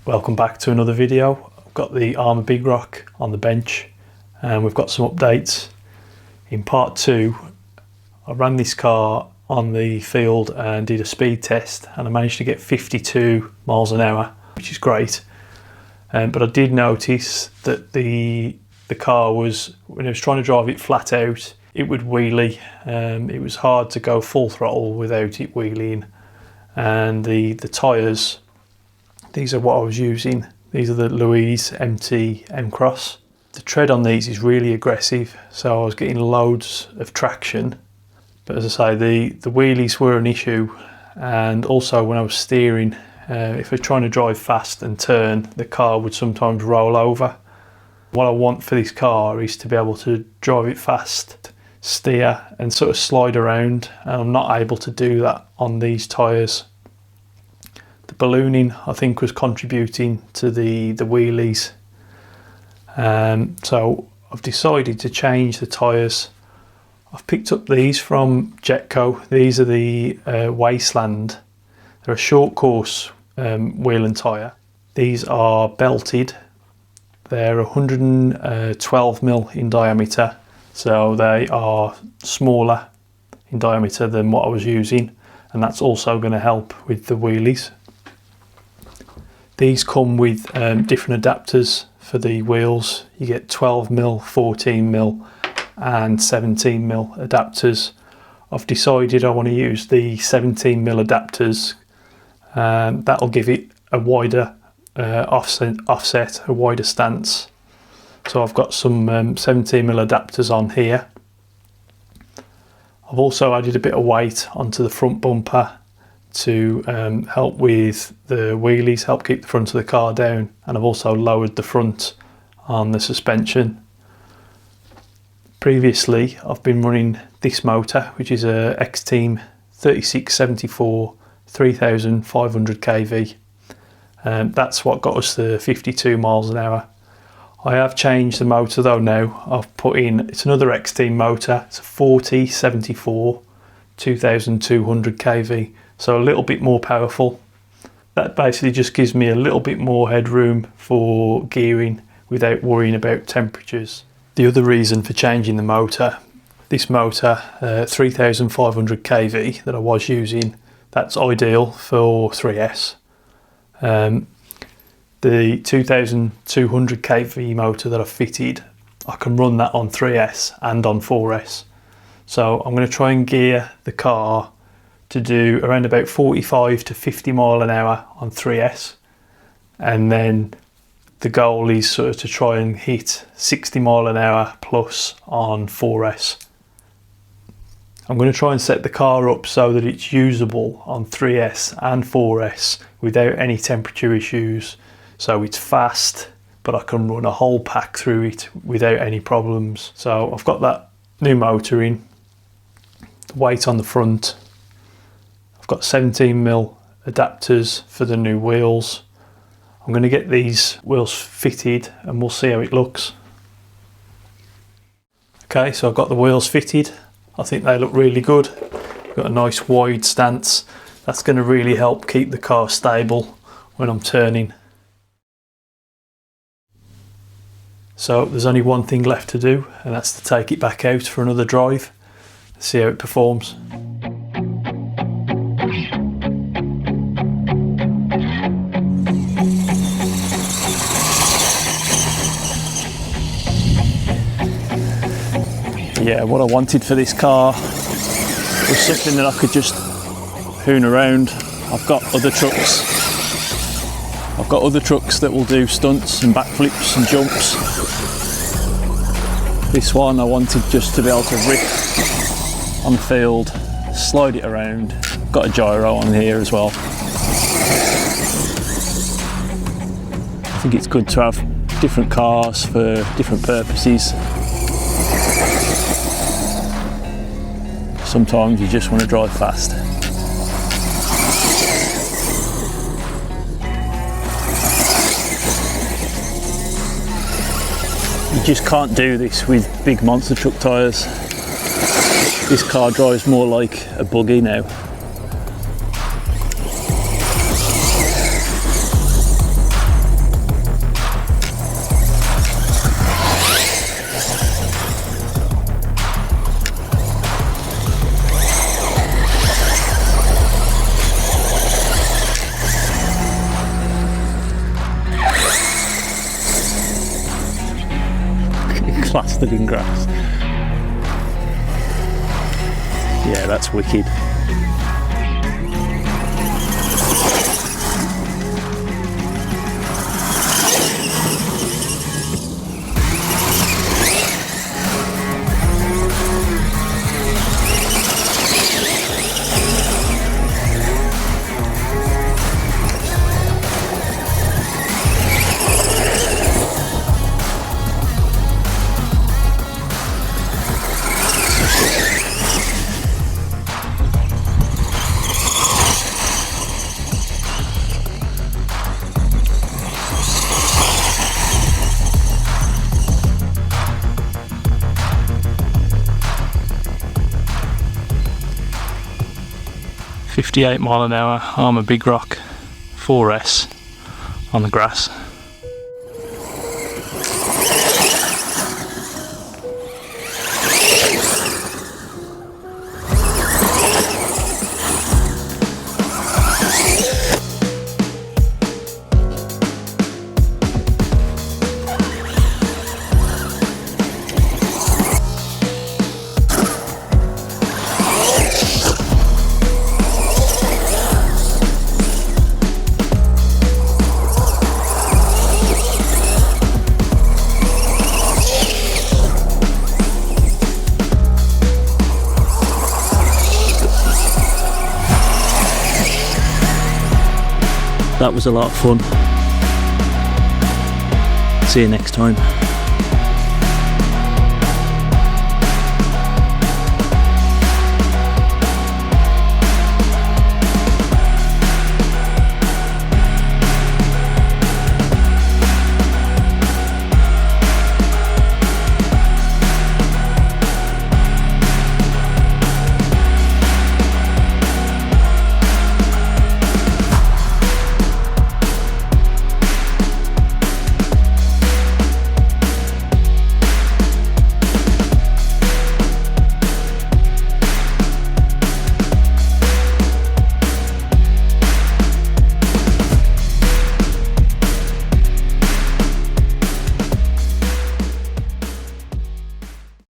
Welcome back to another video. I've got the Arrma Big Rock on the bench and we've got some updates. In part 2 I ran this car on the field and did a speed test and I managed to get 52 miles an hour, which is great. But I did notice that the car was, when I was trying to drive it flat out, it would wheelie. It was hard to go full throttle without it wheeling. And the tyres, these are what I was using. These are the Louise MT Mross. The tread on these is really aggressive, so I was getting loads of traction. But as I say, the wheelies were an issue, and also when I was steering, if I was trying to drive fast and turn, the car would sometimes roll over. What I want for this car is to be able to drive it fast, steer and sort of slide around, and I'm not able to do that on these tyres. The ballooning I think was contributing to the wheelies, so I've decided to change the tyres. I've picked up these from Jetko. These are the Wasteland. They're a short course wheel and tyre. These are belted. They're 112mm in diameter, so they are smaller in diameter than what I was using, and that's also going to help with the wheelies. These come with different adapters for the wheels. You get 12mm, 14mm and 17mm adapters. I've decided I want to use the 17mm adapters. That'll give it a wider offset, a wider stance. So I've got some 17mm adapters on here. I've also added a bit of weight onto the front bumper to help with the wheelies, help keep the front of the car down, and I've also lowered the front on the suspension. Previously I've been running this motor, which is a X-Team 3674 3500 kV. That's what got us the 52 miles an hour. I have changed the motor though now. I've put in, it's another X-Team motor, it's a 4074 2200 kV, so a little bit more powerful. That basically just gives me a little bit more headroom for gearing without worrying about temperatures. The other reason for changing the motor, this motor 3500 kV that I was using, that's ideal for 3S. The 2200 kV motor that I fitted, I can run that on 3S and on 4S. So I'm going to try and gear the car to do around about 45 to 50 mile an hour on 3S, and then the goal is sort of to try and hit 60 mile an hour plus on 4S. I'm going to try and set the car up so that it's usable on 3S and 4S without any temperature issues. So it's fast, but I can run a whole pack through it without any problems. So I've got that new motor in, the weight on the front. I've got 17mm adapters for the new wheels. I'm going to get these wheels fitted and we'll see how it looks. Okay, so I've got the wheels fitted. I think they look really good. Got a nice wide stance. That's going to really help keep the car stable when I'm turning. So there's only one thing left to do, and that's to take it back out for another drive, see how it performs. Yeah, what I wanted for this car was something that I could just hoon around. I've got other trucks that will do stunts and backflips and jumps. This one I wanted just to be able to rip on the field, slide it around. Got a gyro on here as well. I think it's good to have different cars for different purposes. Sometimes you just want to drive fast. You just can't do this with big monster truck tyres. This car drives more like a buggy now. plastered in grass. Yeah, that's wicked. .58 mile an hour, Arrma Big Rock 4S on the grass. That was a lot of fun. See you next time.